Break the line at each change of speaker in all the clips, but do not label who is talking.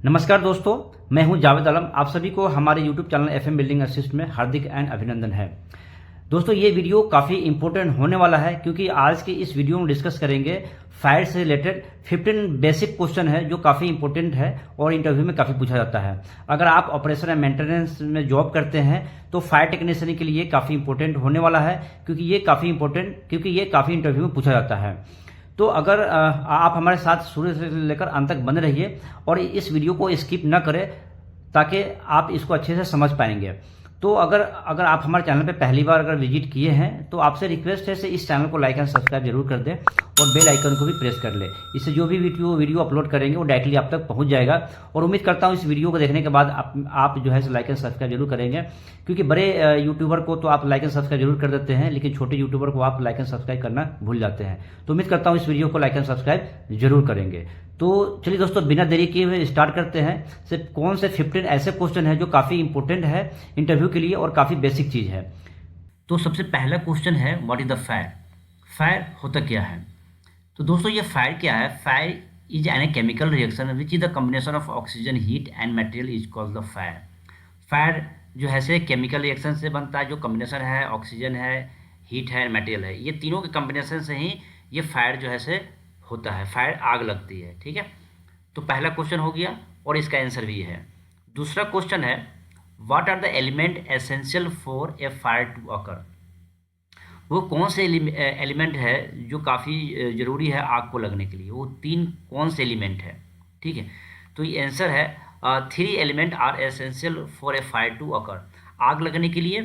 नमस्कार दोस्तों, मैं हूं जावेद आलम। आप सभी को हमारे YouTube channel FM building assist में हार्दिक एंड अभिनंदन है। दोस्तों, ये वीडियो काफ़ी इंपॉर्टेंट होने वाला है क्योंकि आज की इस वीडियो में डिस्कस करेंगे फायर से रिलेटेड 15 बेसिक क्वेश्चन है जो काफ़ी इंपॉर्टेंट है और इंटरव्यू में काफ़ी पूछा जाता है। अगर आप ऑपरेशन एंड मेंटेनेंस में जॉब करते हैं तो फायर टेक्नीशियन के लिए काफ़ी इंपॉर्टेंट होने वाला है क्योंकि ये काफ़ी इंटरव्यू में पूछा जाता है। तो अगर आप हमारे साथ शुरू से लेकर अंत तक बने रहिए और इस वीडियो को स्किप ना करें ताकि आप इसको अच्छे से समझ पाएंगे। तो अगर अगर आप हमारे चैनल पे पहली बार अगर विजिट किए हैं तो आपसे रिक्वेस्ट है इस चैनल को लाइक एंड सब्सक्राइब जरूर कर दें और बेल आइकन को भी प्रेस कर ले। इससे जो भी वीडियो अपलोड करेंगे वो डायरेक्टली आप तक पहुंच जाएगा। और उम्मीद करता हूं इस वीडियो को देखने के बाद आप जो है लाइक एंड सब्सक्राइब जरूर करेंगे, क्योंकि बड़े यूट्यूबर को तो आप लाइक एंड सब्सक्राइब जरूर कर देते हैं लेकिन छोटे यूट्यूबर को आप लाइक एंड सब्सक्राइब करना भूल जाते हैं। तो उम्मीद करता हूँ इस वीडियो को लाइक एंड सब्सक्राइब जरूर करेंगे। तो चलिए दोस्तों, बिना देरी किए हुए स्टार्ट करते हैं। सिर्फ कौन से 15 ऐसे क्वेश्चन है जो काफ़ी इंपॉर्टेंट है इंटरव्यू के लिए और काफ़ी बेसिक चीज़ है। तो सबसे पहला क्वेश्चन है, what is the fire? Fire होता क्या है? तो दोस्तों, ये फायर क्या है? Fire is an chemical reaction which is the combination of oxygen, heat and material is called the fire. Fire जो है से केमिकल रिएक्शन से बनता है, जो कॉम्बिनेशन है ऑक्सीजन है, हीट है, मटेरियल है, ये तीनों के कॉम्बिनेशन से ही ये फायर जो है से होता है। फायर आग लगती है। ठीक है, तो पहला क्वेश्चन हो गया और इसका आंसर भी है। दूसरा क्वेश्चन है, what are the element essential for a fire to occur? वो कौन से एलिमेंट है जो काफ़ी ज़रूरी है आग को लगने के लिए? वो तीन कौन से एलिमेंट है? ठीक है, तो ये आंसर है 3 element are essential for a fire to occur. आग लगने के लिए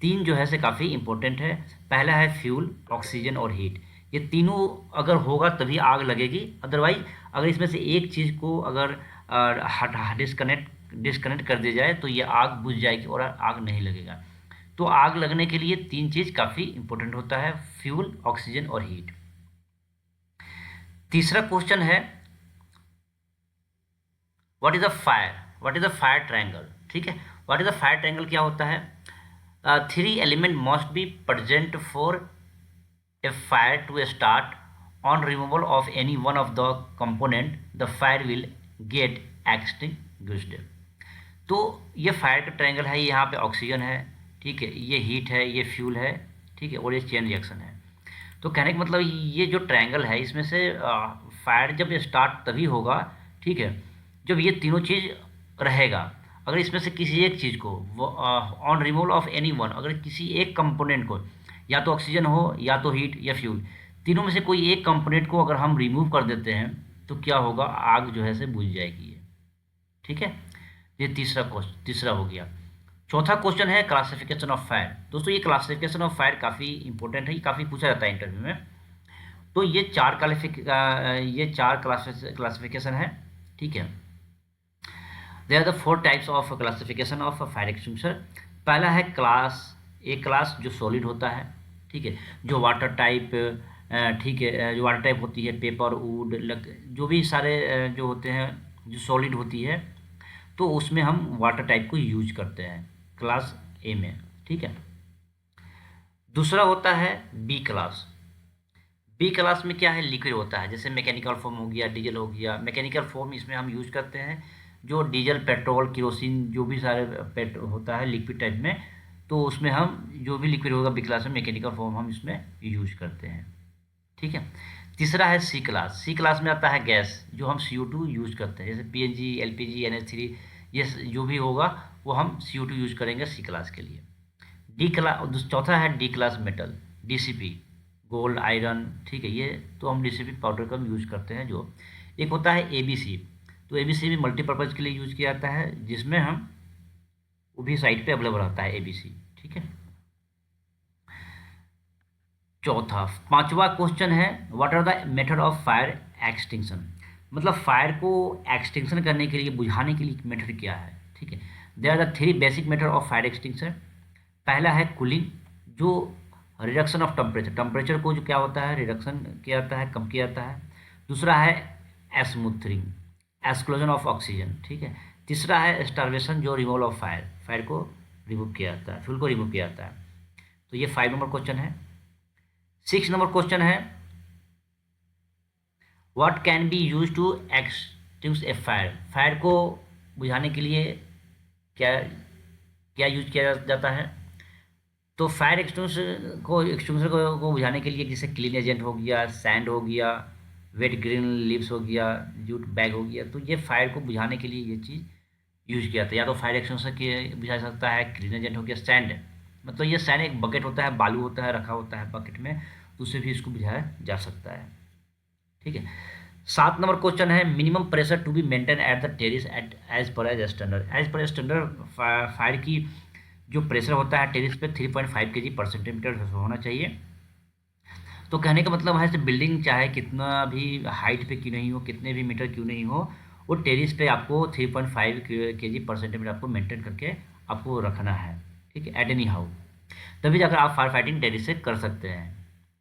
तीन जो है से काफ़ी इंपॉर्टेंट है। पहला है फ्यूल, ऑक्सीजन और हीट। ये तीनों अगर होगा तभी आग लगेगी, अदरवाइज अगर इसमें से एक चीज़ को अगर डिस्कनेक्ट कर दिया जाए तो ये आग बुझ जाएगी और आग नहीं लगेगा। तो आग लगने के लिए तीन चीज़ काफ़ी इंपॉर्टेंट होता है, फ्यूल, ऑक्सीजन और हीट। तीसरा क्वेश्चन है, what is the fire? What is the fire triangle? ठीक है, what is the fire triangle क्या होता है? 3 element must be present for a fire to start. On removal of any one of the component the fire will get extinguished। तो ये fire का triangle है। यहाँ पे ऑक्सीजन है, ठीक है, ये हीट है, ये फ्यूल है, ठीक है, और ये चेन रिएक्शन है। तो कहने का मतलब ये जो ट्रायंगल है इसमें से फायर जब स्टार्ट तभी होगा, ठीक है, जब ये तीनों चीज़ रहेगा। अगर इसमें से किसी एक चीज़ को on removal of any one, अगर किसी एक कंपोनेंट को, या तो ऑक्सीजन हो या तो हीट या फ्यूल, तीनों में से कोई एक कंपोनेंट को अगर हम रिमूव कर देते हैं तो क्या होगा? आग जो है से बुझ जाएगी ये। ठीक है, ये तीसरा हो गया। चौथा क्वेश्चन है क्लासिफिकेशन ऑफ फायर। दोस्तों, ये क्लासिफिकेशन ऑफ फायर काफ़ी इंपॉर्टेंट है, ये काफ़ी पूछा जाता है इंटरव्यू में। तो ये चार क्लासिफिकेशन है। ठीक है, there are the 4 types of classification of fire extinguisher. पहला है क्लास ए क्लास, जो सॉलिड होता है, ठीक है, जो वाटर टाइप, ठीक है, जो वाटर टाइप होती है, पेपर, वुड, जो भी सारे जो होते हैं जो सॉलिड होती है, तो उसमें हम वाटर टाइप को यूज करते हैं क्लास ए में। ठीक है, दूसरा होता है बी क्लास। बी क्लास में क्या है? लिक्विड होता है, जैसे मैकेनिकल फॉर्म हो गया, डीजल हो गया। मैकेनिकल फॉर्म इसमें हम यूज करते हैं जो डीजल, पेट्रोल, केरोसिन, जो भी सारे होता है लिक्विड टाइप में, तो उसमें हम जो भी लिक्विड होगा बी क्लास में, मैकेनिकल फॉर्म हम इसमें यूज करते हैं। ठीक है, तीसरा है सी क्लास। सी क्लास में आता है गैस, जो हम CO2 यूज करते हैं, जैसे PNG, LPG, NH3, ये जो भी होगा वो हम CO2 यूज करेंगे सी क्लास के लिए। डी क्लास, चौथा है D class metal, DCP, gold, iron, ठीक है, ये तो हम DCP पाउडर का यूज करते हैं। जो एक होता है ABC, तो ABC भी मल्टीपर्पज़ के लिए यूज किया जाता है, जिसमें हम वो भी साइट पे अवेलेबल होता है ABC। ठीक है, पांचवा क्वेश्चन है, what are the method of fire extinction? मतलब फायर को एक्सटिंक्शन करने के लिए, बुझाने के लिए मेथड क्या है? ठीक है, there are the 3 basic method of fire extinction. पहला है कूलिंग, जो रिडक्शन ऑफ टेम्परेचर को जो क्या होता है, रिडक्शन किया जाता है, कम किया जाता है। दूसरा है स्मूथरिंग, एक्सक्लूजन ऑफ ऑक्सीजन। ठीक है, तीसरा है स्टार्वेशन, जो रिमूवल ऑफ फायर को रिमूव किया जाता है, फ्यूल को रिमूव किया जाता है। तो ये 5 नंबर क्वेश्चन है। 6 नंबर क्वेश्चन है, what can be use to extinguish a fire, fire को बुझाने के लिए क्या क्या यूज किया जाता है? तो फायर एक्सटिंग्विशर को बुझाने के लिए जैसे क्लीन एजेंट हो गया, सैंड हो गया, वेट ग्रीन लीव्स हो गया, जूट बैग हो गया, तो ये फायर को बुझाने के लिए ये चीज़ यूज किया जाता है। या तो फायर एक्सटिंग्विशर के बुझा सकता है, क्लीन एजेंट हो गया, सैंड, मतलब ये सैंड एक बकेट होता है, बालू होता है रखा होता है बकेट में, तो उससे भी इसको बुझाया जा सकता है। ठीक है। 7 नंबर क्वेश्चन है, minimum pressure to be maintain at the terrace at as per as standard. As per standard fire की जो प्रेशर होता है टेरिस पे 3.5 kg पर सेंटीमीटर होना चाहिए। तो कहने का मतलब है, बिल्डिंग चाहे कितना भी हाइट पे क्यों नहीं हो, कितने भी मीटर क्यों नहीं हो, वो टेरिस पे आपको 3.5 kg पर सेंटीमीटर आपको मेंटेन करके आपको रखना है। ठीक है, एट एनी हाउ, तभी जाकर आप फायर फाइटिंग टेरिस से कर सकते हैं।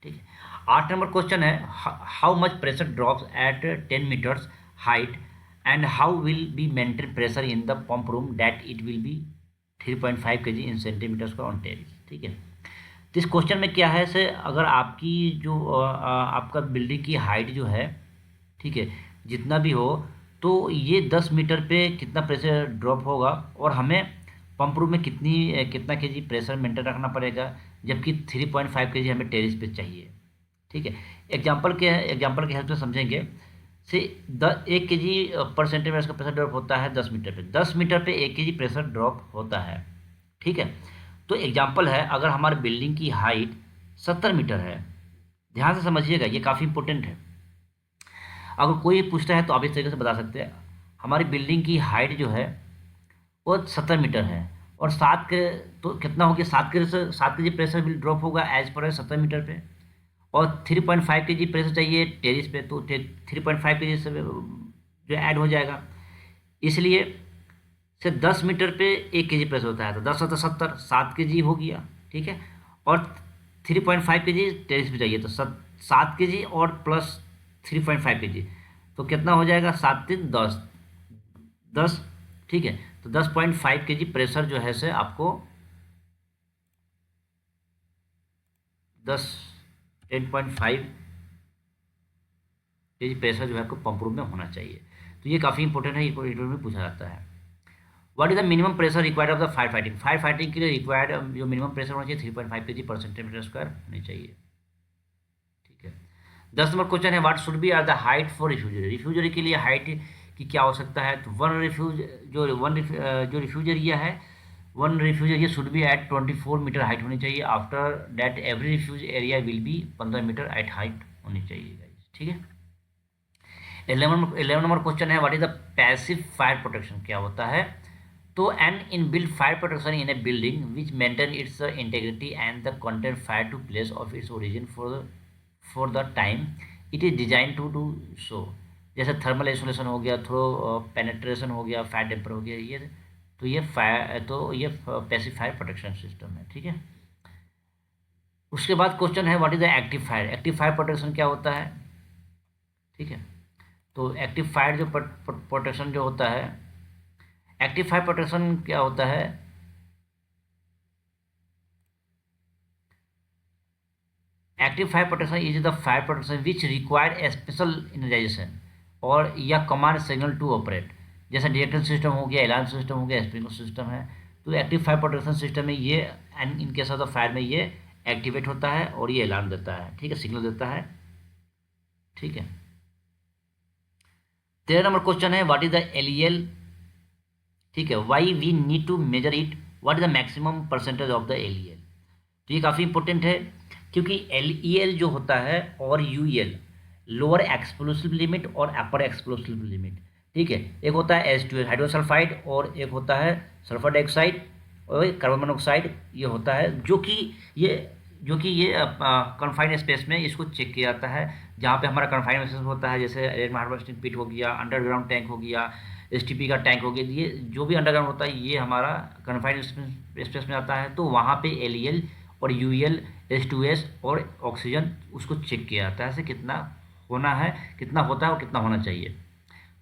ठीक है। 8 नंबर क्वेश्चन है, how much pressure drops at 10 meters height and how will be maintain pressure in the pump room that it will be 3.5 kg in centimeters का ऑन टेरिस। ठीक है। तो इस क्वेश्चन में क्या है से, अगर आपकी जो आपका बिल्डिंग की हाइट जो है, ठीक है, जितना भी हो, तो ये 10 मीटर पे कितना प्रेशर ड्रॉप होगा और हमें पंप रूम में कितना केजी प्रेशर मेंटेन रखना पड़ेगा, जबकि 3.5 kg हमें टेरिस पे चाहिए। ठीक है। एग्जांपल के हेल्प से समझेंगे। से 1 kg पर सेंटीमीटर का प्रेशर ड्रॉप होता है 10 मीटर पे, 10 मीटर पे 1 kg प्रेशर ड्रॉप होता है। ठीक है। तो एग्जांपल है, अगर हमारी बिल्डिंग की हाइट 70 मीटर है, ध्यान से समझिएगा, ये काफ़ी इंपॉर्टेंट है। अगर कोई पूछता है तो आप इस तरीके से बता सकते हैं, हमारी बिल्डिंग की हाइट जो है वो 70 मीटर है और 7 के, तो कितना हो गया, 7 के जी प्रेशर भी ड्रॉप होगा एज पर 70 मीटर पे, और 3.5 kg प्रेशर चाहिए टेरिस पे, तो 3.5 kg से जो ऐड हो जाएगा। इसलिए से 10 मीटर पे 1 kg प्रेशर होता है, तो 10 होता 70, 7 kg हो गया। ठीक है। और 3.5 kg टेरिस पे चाहिए, तो 7 kg और प्लस 3.5 kg, तो कितना हो जाएगा, 7 3 10 10। ठीक है। तो 10.5 kg प्रेशर जो है से आपको 10.5 kg प्रेशर जो है आपको पंप रूम में होना चाहिए। तो ये काफ़ी इंपॉर्टेंट है, इंटरव्यू में पूछा जाता है। What is the minimum pressure required of the fire fighting, fire fighting के लिए रिक्वायर्ड जो मिनिमम प्रेशर होना चाहिए 3.5 kg पर सेंटीमीटर स्क्वायर होनी चाहिए। ठीक है। 10 नंबर क्वेश्चन है, what should be are the height for refugee, रिफ्यूजरी के लिए हाइट की क्या हो सकता है? तो जो रिफ्यूज एरिया है, one refuge area should be at 24 meter height होनी चाहिए। After that every refuge area will be 15 meter at height होनी चाहिए गाइस। ठीक है। 11 नंबर क्वेश्चन है, what is the passive fire protection, क्या होता है? तो an in build fire protection in a building which maintain its integrity and the content fire to place of its origin for the time it is design to do so. जैसे thermal isolation हो गया, throw penetration हो गया, fire temper हो गया, ये ये passive fire protection system है। ठीक है। उसके बाद क्वेश्चन है, what is the active fire, active fire protection क्या होता है? ठीक है। तो एक्टिव फायर जो प्रोटेक्शन जो होता है, एक्टिव फायर प्रोटेक्शन क्या होता है? Active fire protection is the fire protection which require a special energization और या कमांड सिग्नल टू ऑपरेट। जैसे डिटेक्शन सिस्टम हो गया, अलार्म सिस्टम हो गया, स्प्रिंकलर सिस्टम है। तो एक्टिव फायर प्रोटेक्शन सिस्टम में ये in case of the fire में ये एक्टिवेट होता है और ये अलार्म देता है। ठीक है, सिग्नल देता है। ठीक है। 13 नंबर क्वेश्चन है, व्हाट इज द एलईएल। ठीक है, why we need to measure it, what is the maximum percentage of the LEL. तो ये काफ़ी इंपॉर्टेंट है, क्योंकि एलईएल जो होता है और यूएल, लोअर एक्सप्लोसिव लिमिट और अपर एक्सप्लोसिव लिमिट। ठीक है। एक होता है H2S हाइड्रोसल्फाइड और एक होता है सल्फर डाइऑक्साइड और कार्बन मोनोऑक्साइड, ये होता है जो कि ये कन्फाइंड स्पेस में इसको चेक किया जाता है, जहाँ पे हमारा कन्फाइंड स्पेस होता है, जैसे रेन हार्वेस्टिंग पिट हो गया, अंडरग्राउंड टैंक हो गया, STP का टैंक हो गया, ये जो भी अंडरग्राउंड होता है ये हमारा कन्फाइंड स्पेस में आता है। तो वहाँ पे LEL और UL H2S और ऑक्सीजन उसको चेक किया जाता है, से कितना होना है, कितना होता है और कितना होना चाहिए।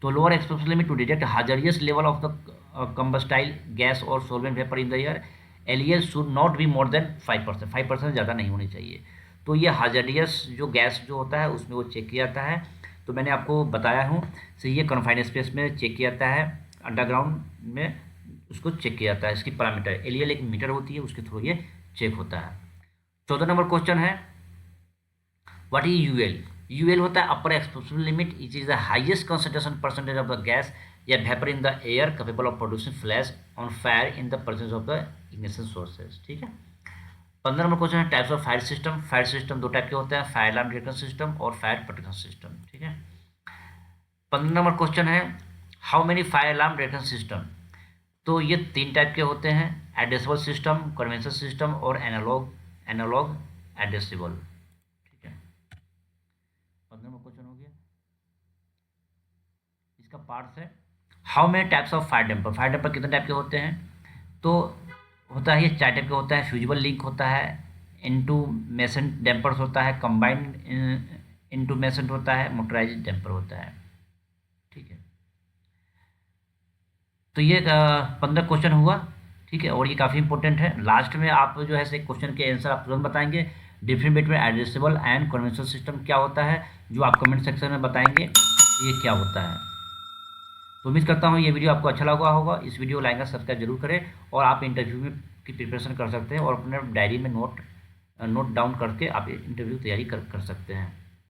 तो lower explosive limit to detect hazardous level of the combustible gas और solvent vapour in the air, LEL should not be more than 5%, 5% ज़्यादा नहीं होनी चाहिए। तो ये हाजरियस जो गैस जो होता है उसमें वो चेक किया जाता है। तो मैंने आपको बताया हूँ। सही है, कन्फाइंड स्पेस में चेक किया जाता है, अंडरग्राउंड में उसको चेक किया जाता है। इसकी पैरामीटर एल एक मीटर होती है, उसके थ्रू ये चेक होता है। 14 नंबर क्वेश्चन है, व्हाट इज यूएल। यूएल होता है upper exposure limit, it is the highest concentration percentage of the gas या vapour in the air capable of producing flash on fire in the presence of the ignition sources. ठीक है। 15 number question है, types of fire system. Fire system दो type के होते हैं, fire alarm detection system और fire protection system. ठीक है। 15 नंबर क्वेश्चन है, how many fire alarm detection system. तो ये 3 टाइप के होते हैं, एड्रेसेबल सिस्टम, कन्वेंशनल सिस्टम और एनालॉग एड्रेसेबल। ठीक है। 15 नंबर क्वेश्चन हो गया। इसका पार्ट्स है, how many types of fire damper. Fire damper कितने टाइप के होते हैं, तो होता है ये 4 टाइप का होता है, फ्यूजिबल लिंक होता है, इंटूमेसेंट डैम्पर्स होता है, कंबाइंड इंटूमेसेंट होता है, मोटराइज्ड डैम्पर होता है। ठीक है। तो ये 15 क्वेश्चन हुआ। ठीक है, और ये काफ़ी इंपॉर्टेंट है। लास्ट में आप जो है क्वेश्चन के आंसर आप तुरंत बताएंगे। Difference between addressable and conventional system क्या होता है, जो आप कमेंट सेक्शन में बताएंगे ये क्या होता है। तो उम्मीद करता हूँ ये वीडियो आपको अच्छा लगा होगा। इस वीडियो को लाइक और सब्सक्राइब जरूर करें, और आप इंटरव्यू में की प्रिपरेशन कर सकते हैं और अपने डायरी में नोट डाउन करके आप इंटरव्यू तैयारी कर सकते हैं।